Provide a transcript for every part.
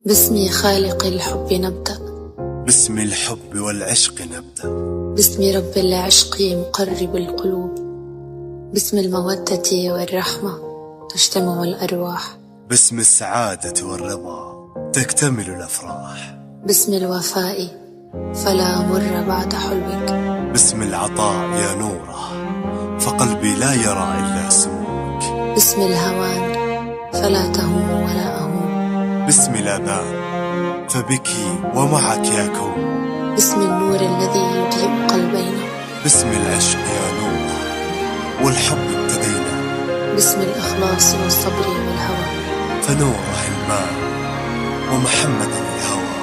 باسم خالق الحب نبدأ، باسم الحب والعشق نبدأ، باسم رب العشق مقرب القلوب، باسم المودة والرحمة تجتمع الأرواح، باسم السعادة والرضا تكتمل الأفراح، باسم الوفاء فلا مر بعد حلمك، باسم العطاء يا نوره فقلبي لا يرى إلا سموك، باسم الهوان فلا تهم ولا أهون، باسم الأبان فبكي ومعك يا كون، باسم النور الذي يضيء قلبينا، باسم العشق يا نوره والحب ابتدينا، باسم الإخلاص والصبر والهوى، فنوره الماء ومحمد الهوى.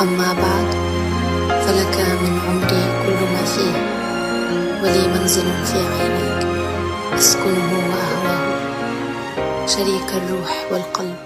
أما بعد فلك من عمري كل ما فيه، ولي منزل في عينيك أسكنه وأهواه، شريك الروح والقلب.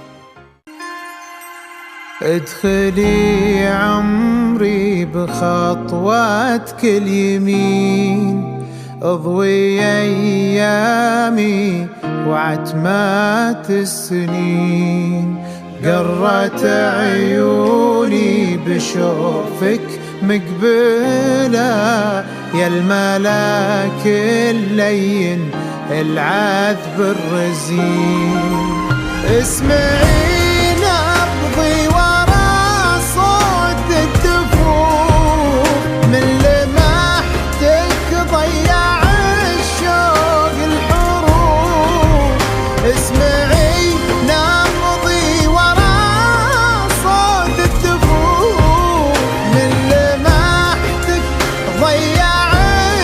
ادخلي عمري بخطواتك اليمين، اضوي ايامي وعتمات السنين، قرت عيوني بشوفك مقبلة، يا الملاك اللين العذب الرزين، اسمعي نبضي ورا صوت الدفوف، من لمحتك ضيع الشوق الحروف، اسمعي نبضي ورا صوت الدفوف، من لمحتك ضيع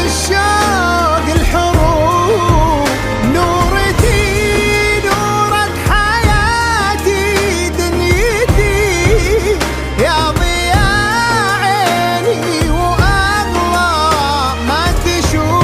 الشوق الحروف، نورتي نورك حياتي دنيتي، يا ضياء عيني وأغلى ما تشوف.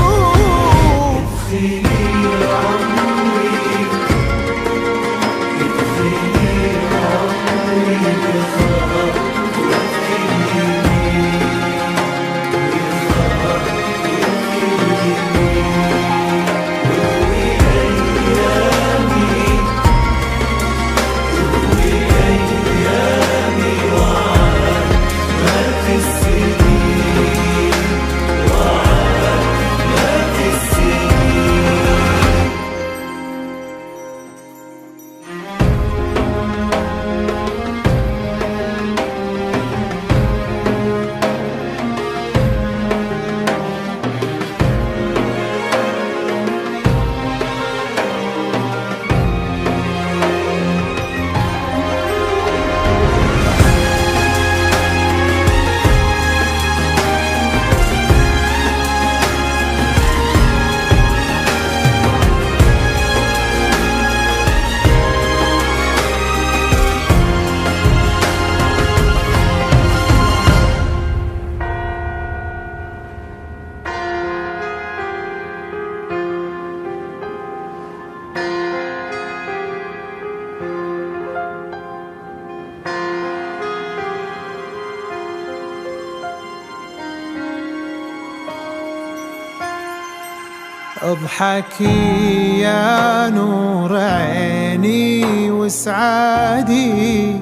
اضحكي يا نور عيني وسعادي،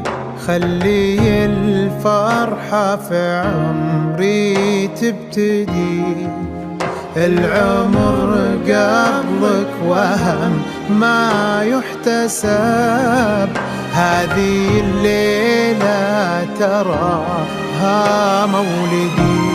خلي الفرحة في عمري تبتدي، العمر قبلك وهم ما يحتسب، هذه الليلة تراها مولدي.